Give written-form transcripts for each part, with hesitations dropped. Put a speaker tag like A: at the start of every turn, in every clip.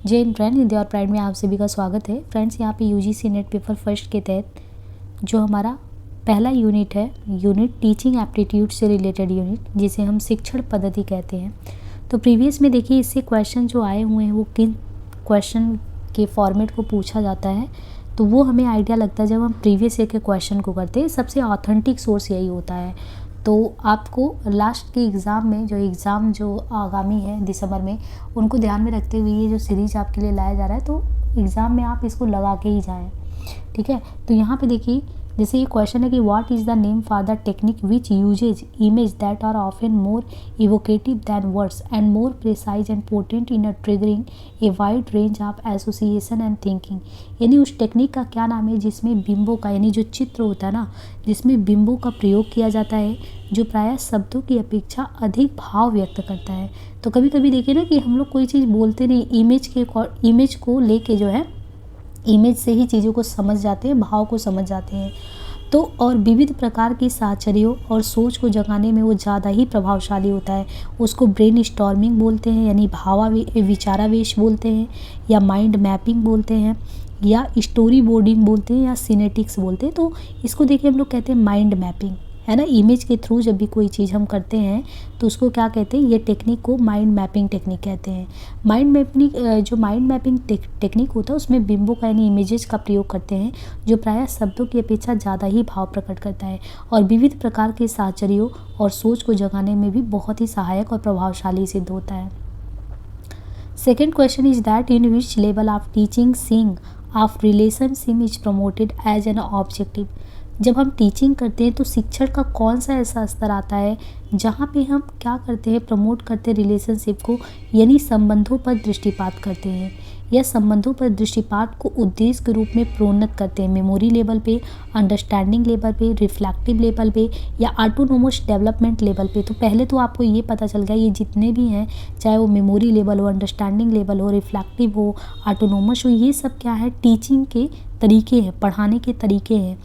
A: जय Hind friend, India और pride में आप सभी का स्वागत है। फ्रेंड्स, यहाँ पे यूजीसी नेट पेपर फर्स्ट के तहत जो हमारा पहला यूनिट है, यूनिट टीचिंग एप्टीट्यूड से रिलेटेड यूनिट, जिसे हम शिक्षण पद्धति कहते हैं। तो प्रीवियस में देखिए इससे क्वेश्चन जो आए हुए हैं वो किन क्वेश्चन के फॉर्मेट को पूछा जाता है, तो वो हमें आइडिया लगता है जब हम प्रीवियस ईयर के क्वेश्चन को करते हैं। सबसे ऑथेंटिक सोर्स यही होता है। तो आपको लास्ट के एग्ज़ाम में जो आगामी है दिसंबर में, उनको ध्यान में रखते हुए ये जो सीरीज आपके लिए लाया जा रहा है, तो एग्ज़ाम में आप इसको लगा के ही जाएं। ठीक है, तो यहाँ पे देखिए जैसे ये क्वेश्चन है कि what is the name for the technique which uses image that are often more evocative than words and more precise and potent in triggering a wide range of association and thinking. यानी उस technique का क्या नाम है जिसमें बिंबों का, यानी जो चित्र होता है ना, जिसमें बिंबों का प्रयोग किया जाता है, जो प्रायः शब्दों की अपेक्षा अधिक भाव व्यक्त करता है। तो कभी कभी देखिए ना कि हम लोग कोई चीज़ बोलते नहीं, इमेज को लेके जो है, इमेज से ही चीज़ों को समझ जाते हैं, भाव को समझ जाते हैं। तो और विविध प्रकार की साहचर्यों और सोच को जगाने में वो ज़्यादा ही प्रभावशाली होता है। उसको ब्रेन स्टॉर्मिंग बोलते हैं, यानी विचारावेश बोलते हैं, या माइंड मैपिंग बोलते हैं, या स्टोरी बोर्डिंग बोलते हैं, या सिनेटिक्स बोलते हैं। तो इसको देखिए हम लोग कहते हैं माइंड मैपिंग, है ना। इमेज के थ्रू जब भी कोई चीज़ हम करते हैं तो उसको क्या कहते हैं, ये टेक्निक को माइंड मैपिंग टेक्निक कहते हैं। जो माइंड मैपिंग टेक्निक होता है उसमें बिंबों का, यानी इमेजेस का प्रयोग करते हैं, जो प्रायः शब्दों की अपेक्षा ज़्यादा ही भाव प्रकट करता है और विविध प्रकार के साहचर्यों और सोच को जगाने में भी बहुत ही सहायक और प्रभावशाली सिद्ध होता है। Second question is that in which level of teaching seeing of relationship is promoted as an objective. जब हम टीचिंग करते हैं तो शिक्षण का कौन सा ऐसा स्तर आता है जहाँ पे हम क्या करते हैं, प्रमोट करते हैं रिलेशनशिप को, यानी संबंधों पर दृष्टिपात करते हैं, या संबंधों पर दृष्टिपात को उद्देश्य के रूप में प्रोन्नत करते हैं। मेमोरी लेवल पे, अंडरस्टैंडिंग लेवल पे, रिफ्लेक्टिव लेवल पे, या ऑटोनोमस डेवलपमेंट लेवल पे। तो पहले तो आपको ये पता चल गया, ये जितने भी हैं, चाहे वो मेमोरी लेवल हो, अंडरस्टैंडिंग लेवल हो, रिफ्लेक्टिव हो, ऑटोनोमस हो, ये सब क्या है, टीचिंग के तरीके हैं, पढ़ाने के तरीके हैं।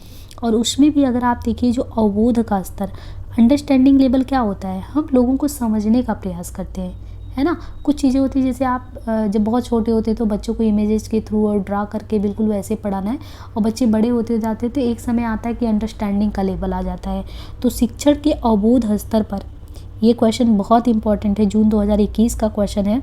A: और उसमें भी अगर आप देखिए जो अवबोध का स्तर, अंडरस्टैंडिंग लेवल क्या होता है, हम लोगों को समझने का प्रयास करते हैं, है ना। कुछ चीज़ें होती हैं जैसे आप जब बहुत छोटे होते हैं तो बच्चों को इमेजेस के थ्रू और ड्रा करके बिल्कुल वैसे पढ़ाना है, और बच्चे बड़े होते जाते हैं तो एक समय आता है कि अंडरस्टैंडिंग का लेवल आ जाता है। तो शिक्षण के अवबोध स्तर पर ये क्वेश्चन बहुत इंपॉर्टेंट है, जून 2021 का क्वेश्चन है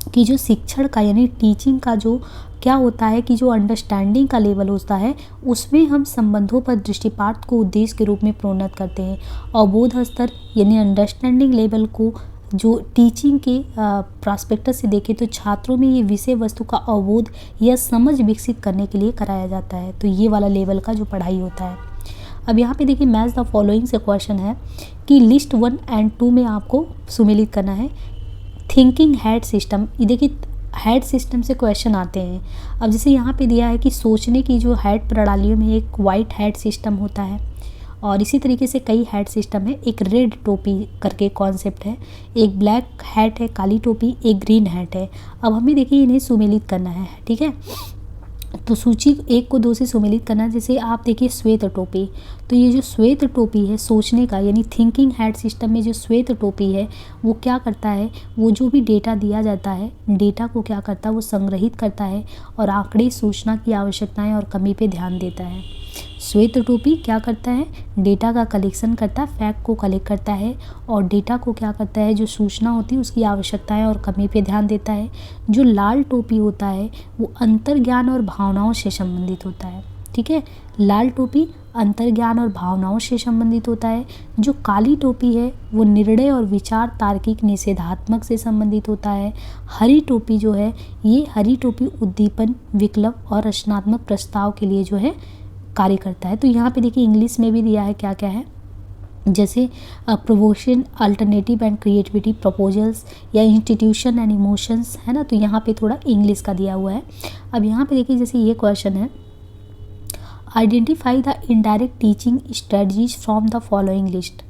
A: कि जो शिक्षण का, यानी टीचिंग का जो क्या होता है कि जो अंडरस्टैंडिंग का लेवल होता है उसमें हम संबंधों पर दृष्टिपात को उद्देश्य के रूप में प्रोन्नत करते हैं। अवबोध स्तर यानी अंडरस्टैंडिंग लेवल को जो टीचिंग के प्रॉस्पेक्टस से देखें तो छात्रों में ये विषय वस्तु का अवबोध या समझ विकसित करने के लिए कराया जाता है। तो ये वाला लेवल का जो पढ़ाई होता है। अब यहाँ पे देखिए मैच द फॉलोइंग से क्वेश्चन है कि लिस्ट 1 और 2 में आपको सुमेलित करना है थिंकिंग हेड सिस्टम। ये देखिए हेड सिस्टम से क्वेश्चन आते हैं। अब जैसे यहाँ पे दिया है कि सोचने की जो हेड प्रणालियों में एक वाइट हेड सिस्टम होता है, और इसी तरीके से कई हेड सिस्टम है। एक रेड टोपी करके कॉन्सेप्ट है, एक ब्लैक हैट है, काली टोपी, एक ग्रीन हैट है। अब हमें देखिए इन्हें सुमेलित करना है, ठीक है। तो सूची 1 को 2 से सुमेलित करना है। जैसे आप देखिए श्वेत टोपी, तो ये जो श्वेत टोपी है सोचने का, यानी थिंकिंग हेड सिस्टम में जो श्वेत टोपी है वो क्या करता है, वो जो भी डेटा दिया जाता है, डेटा को क्या करता है, वो संग्रहित करता है और आंकड़े, सूचना की आवश्यकताएं और कमी पे ध्यान देता है। श्वेत टोपी क्या करता है, डेटा का कलेक्शन करता है, फैक्ट को कलेक्ट करता है, और डेटा को क्या करता है, जो सूचना होती है उसकी आवश्यकताएं और कमी पे ध्यान देता है। जो लाल टोपी होता है वो अंतर्ज्ञान और भावनाओं से संबंधित होता है, ठीक है। लाल टोपी अंतर्ज्ञान और भावनाओं से संबंधित होता है। जो काली टोपी है वो निर्णय और विचार तार्किक निषेधात्मक से संबंधित होता है। हरी टोपी जो है, ये हरी टोपी उद्दीपन, विकल्प और रचनात्मक प्रस्ताव के लिए जो है कार्य करता है। तो यहाँ पे देखिए इंग्लिश में भी दिया है क्या क्या है, जैसे provocation, alternative and creativity, proposals, या इंस्टीट्यूशन एंड इमोशंस, है ना। तो यहाँ पे थोड़ा इंग्लिश का दिया हुआ है। अब यहाँ पे देखिए जैसे ये क्वेश्चन है, identify the indirect teaching strategies from the following list.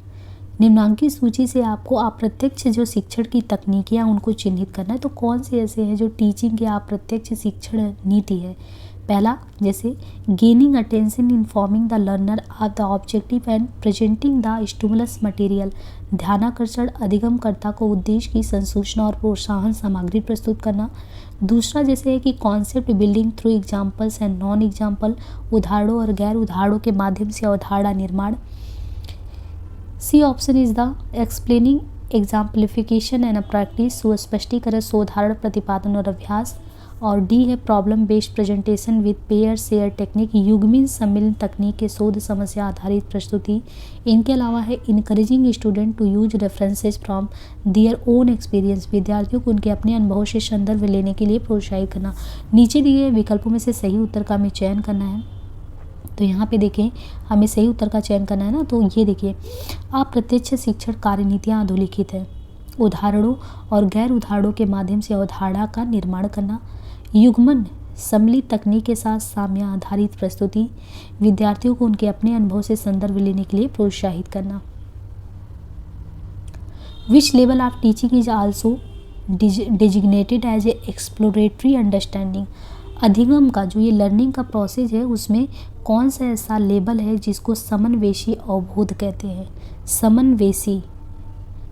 A: निम्नांकित सूची से आपको अप्रत्यक्ष जो शिक्षण की तकनीकियाँ उनको चिन्हित करना है। तो कौन से ऐसे हैं जो टीचिंग के अप्रत्यक्ष शिक्षण नीति है। पहला, जैसे gaining attention, informing the learner of the objective and presenting the stimulus material, ध्यानाकर्षण, अधिगमकर्ता को उद्देश्य की संसूचना और प्रोत्साहन सामग्री प्रस्तुत करना। दूसरा जैसे है कि concept building through examples and non example, उदाहरणों और गैर उदाहरणों के माध्यम से अवधारणा निर्माण। C option is the explaining exemplification and practice, सुस्पष्टीकरण, सोदाहरण, प्रतिपादन और अभ्यास। और डी है problem based presentation with pair share technique, युग्मिन सम्मिलन तकनीक के शोध समस्या आधारित प्रस्तुति। इनके अलावा है encouraging student to use references from their own experience, विद्यार्थियों को उनके अपने अनुभव से संदर्भ लेने के लिए प्रोत्साहित करना। नीचे दिए विकल्पों में से सही उत्तर का हमें चयन करना है। तो यहाँ पे देखें हमें सही उत्तर का चयन करना है ना, तो ये देखिए अप्रत्यक्ष शिक्षण कार्यनीतियाँ अधोलिखित है, उदाहरणों और गैर उदाहरणों के माध्यम से अवधारणा का निर्माण करना, युग्मन सम्मिलित तकनीक के साथ साम्य आधारित प्रस्तुति, विद्यार्थियों को उनके अपने अनुभव से संदर्भ लेने के लिए प्रोत्साहित करना। Which level of teaching is also designated as a exploratory understanding, अधिगम का जो ये लर्निंग का प्रोसेस है उसमें कौन सा ऐसा लेबल है जिसको समन्वेशी अवबोध कहते हैं। समन्वेशी,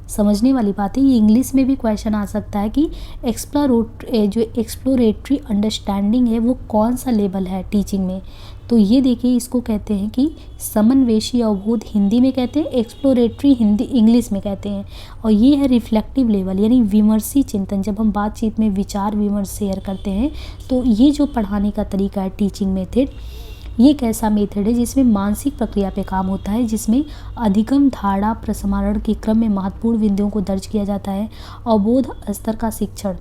A: समझने वाली बात है, ये इंग्लिश में भी क्वेश्चन आ सकता है कि जो एक्सप्लोरेटरी अंडरस्टैंडिंग है वो कौन सा लेवल है टीचिंग में। तो ये देखिए इसको कहते हैं कि समन्वेशी अवबोध हिंदी में कहते हैं, एक्सप्लोरेटरी हिंदी इंग्लिश में कहते हैं। और ये है रिफ्लेक्टिव लेवल यानी विमर्शी चिंतन, जब हम बातचीत में विचार विमर्श शेयर करते हैं तो ये जो पढ़ाने का तरीका है टीचिंग मेथड, ये एक ऐसा मेथड है जिसमें मानसिक प्रक्रिया पे काम होता है, जिसमें अधिगम धारणा प्रसंस्करण के क्रम में महत्वपूर्ण बिंदुओं को दर्ज किया जाता है। अवबोध स्तर का शिक्षण,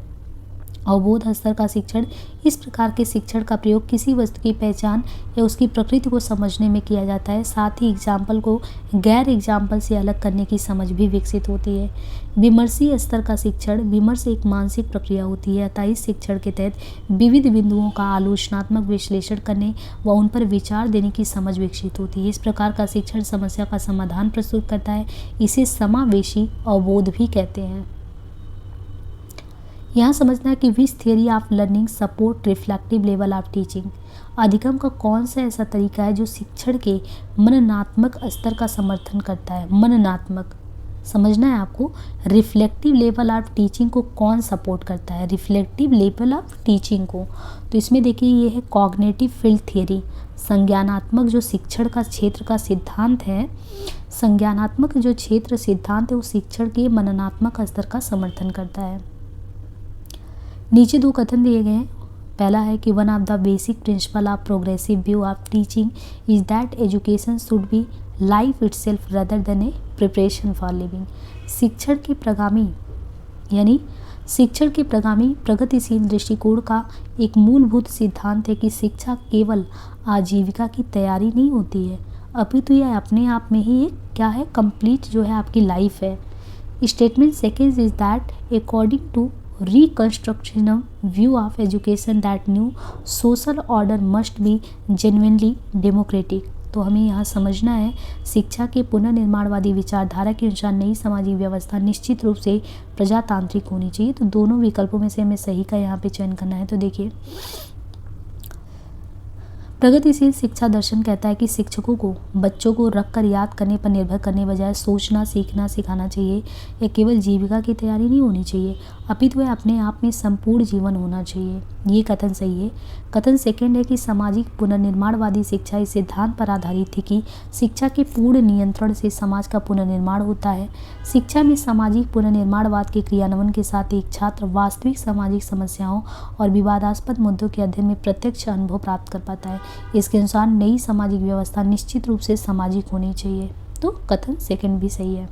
A: अवबोध स्तर का शिक्षण, इस प्रकार के शिक्षण का प्रयोग किसी वस्तु की पहचान या उसकी प्रकृति को समझने में किया जाता है। साथ ही एग्जाम्पल को गैर एग्जाम्पल से अलग करने की समझ भी विकसित होती है। विमर्शी स्तर का शिक्षण, विमर्श एक मानसिक प्रक्रिया होती है, अतः इस शिक्षण के तहत विविध बिंदुओं का आलोचनात्मक विश्लेषण करने व उन पर विचार देने की समझ विकसित होती है। इस प्रकार का शिक्षण समस्या का समाधान प्रस्तुत करता है, इसे समावेशी अवबोध भी कहते हैं। यहाँ समझना है कि which theory of learning support reflective level of teaching, अधिगम का कौन सा ऐसा तरीका है जो शिक्षण के मननात्मक स्तर का समर्थन करता है। मननात्मक समझना है आपको, रिफ्लेक्टिव लेवल ऑफ टीचिंग को कौन सपोर्ट करता है, रिफ्लेक्टिव लेवल ऑफ टीचिंग को। तो इसमें देखिए ये है कॉग्निटिव फील्ड थियरी, संज्ञानात्मक जो शिक्षण का क्षेत्र का सिद्धांत है, संज्ञानात्मक जो क्षेत्र सिद्धांत है वो शिक्षण के मननात्मक स्तर का समर्थन करता है। नीचे दो कथन दिए गए हैं। पहला है कि one of the basic principle of progressive view of teaching is that education should be life itself rather than a preparation for living, शिक्षण के प्रगामी यानी शिक्षण के प्रगामी प्रगतिशील दृष्टिकोण का एक मूलभूत सिद्धांत है कि शिक्षा केवल आजीविका की तैयारी नहीं होती है, अपितु यह अपने आप में ही एक क्या है कंप्लीट जो है आपकी लाइफ है। Statement second is that according to reconstructionism view of education that new social order must be genuinely democratic। तो हमें यहाँ समझना है शिक्षा के पुनर्निर्माणवादी विचारधारा के अनुसार नई सामाजिक व्यवस्था निश्चित रूप से प्रजातांत्रिक होनी चाहिए। तो दोनों विकल्पों में से हमें सही का यहाँ पे चयन करना है। तो देखिए प्रगतिशील शिक्षा दर्शन कहता है कि शिक्षकों को बच्चों को रख कर याद करने पर निर्भर करने बजाय सोचना सीखना सिखाना चाहिए। यह केवल जीविका की तैयारी नहीं होनी चाहिए, अपितु वह अपने आप में संपूर्ण जीवन होना चाहिए। ये कथन सही है। कथन सेकंड है कि सामाजिक पुनर्निर्माणवादी शिक्षा इस सिद्धांत पर आधारित थी कि शिक्षा के पूर्ण नियंत्रण से समाज का पुनर्निर्माण होता है। शिक्षा में सामाजिक पुनर्निर्माणवाद के क्रियान्वयन के साथ एक छात्र वास्तविक सामाजिक समस्याओं और विवादास्पद मुद्दों के अध्ययन में प्रत्यक्ष अनुभव प्राप्त कर पाता है। इसके अनुसार नई सामाजिक व्यवस्था निश्चित रूप से सामाजिक होनी चाहिए। तो कथन सेकंड भी सही है।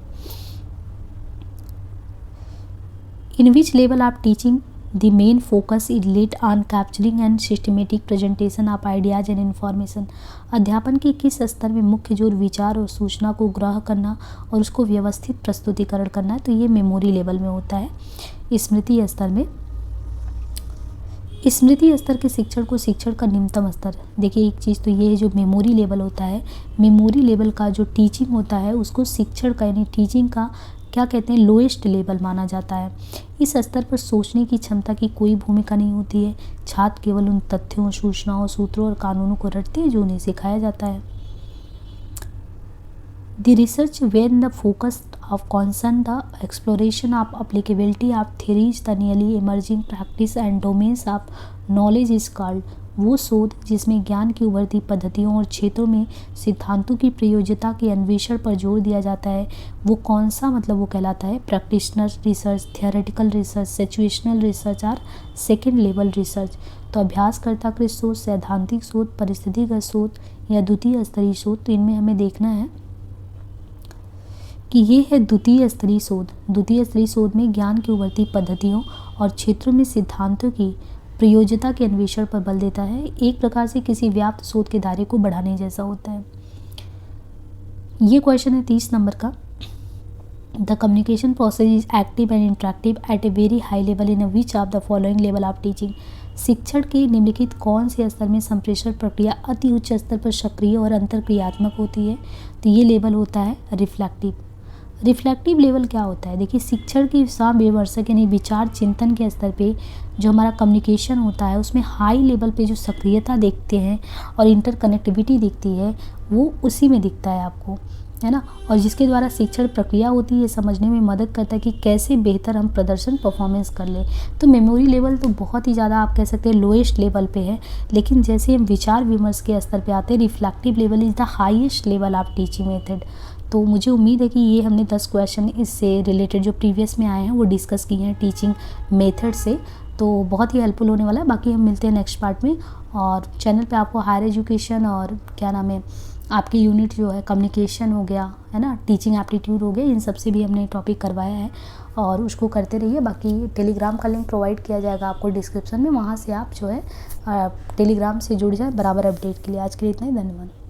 A: In which level of teaching the main focus is laid on capturing and systematic presentation of ideas and information, अध्यापन के किस स्तर में मुख्य जोर विचार और सूचना को ग्रह करना और उसको व्यवस्थित प्रस्तुतिकरण करना है। तो ये मेमोरी लेवल में होता है, स्मृति स्तर में। स्मृति स्तर के शिक्षण को शिक्षण का निम्नतम स्तर, देखिए एक चीज़ तो ये है जो मेमोरी लेवल होता है, मेमोरी लेवल का जो टीचिंग होता है उसको शिक्षण का यानी टीचिंग का क्या कहते हैं लोएस्ट लेवल माना जाता है। इस स्तर पर सोचने की क्षमता की कोई भूमिका नहीं होती है, छात्र केवल उन तथ्यों सूचनाओं सूत्रों और कानूनों को रटते हैं जो उन्हें सिखाया जाता है। The research when the focus of concern the exploration of applicability of theories the newly emerging practice and domains of knowledge is called। वो शोध जिसमें ज्ञान की उभरती पद्धतियों और क्षेत्रों में सिद्धांतों की प्रयोज्यता के अन्वेषण पर जोर दिया जाता है, वो कौन सा मतलब वो कहलाता है practitioner research, theoretical research, situational research और सेकेंड लेवल रिसर्च। तो अभ्यासकर्ता कृत शोध, सैद्धांतिक शोध, परिस्थितिगत शोध या द्वितीय स्तरीय शोध। तो इनमें हमें देखना है कि ये है द्वितीय स्तरीय शोध। द्वितीय स्तरीय शोध में ज्ञान की उभरती पद्धतियों और क्षेत्रों में सिद्धांतों की प्रयोज्यता के अन्वेषण पर बल देता है। एक प्रकार से किसी व्याप्त शोध के दायरे को बढ़ाने जैसा होता है। ये क्वेश्चन है 30 नंबर का। The communication process is active and interactive at a very high level in which of the following level of teaching. शिक्षण के निम्नलिखित कौन से स्तर में संप्रेषण प्रक्रिया अति उच्च स्तर पर सक्रिय और अंतरक्रियात्मक होती है? तो ये लेवल होता है रिफ्लेक्टिव। रिफ्लेक्टिव लेवल क्या होता है? देखिए, शिक्षण की विमर्शक यानी विचार चिंतन के स्तर पे जो हमारा कम्युनिकेशन होता है उसमें हाई लेवल पे जो सक्रियता देखते हैं और इंटरकनेक्टिविटी दिखती है वो उसी में दिखता है आपको, है ना। और जिसके द्वारा शिक्षण प्रक्रिया होती है समझने में मदद करता है कि कैसे बेहतर हम प्रदर्शन परफॉर्मेंस कर ले। तो मेमोरी लेवल तो बहुत ही ज़्यादा आप कह सकते हैं लोएस्ट लेवल पे है, लेकिन जैसे हम विचार विमर्श के स्तर पे आते हैं reflective level is the highest level of teaching method. तो मुझे उम्मीद है कि ये हमने 10 क्वेश्चन इससे रिलेटेड जो प्रीवियस में आए हैं वो डिस्कस किए हैं टीचिंग मेथड से, तो बहुत ही हेल्पफुल होने वाला है। बाकी हम मिलते हैं नेक्स्ट पार्ट में। और चैनल पे आपको हायर एजुकेशन और क्या नाम है आपकी यूनिट जो है कम्युनिकेशन हो गया, है ना, टीचिंग एप्टीट्यूड हो गया, इन सब से भी हमने टॉपिक करवाया है और उसको करते रहिए। बाकी टेलीग्राम का लिंक प्रोवाइड किया जाएगा आपको डिस्क्रिप्शन में, वहाँ से आप जो है टेलीग्राम से जुड़ जाए बराबर अपडेट के लिए। आज के लिए इतना ही, धन्यवाद।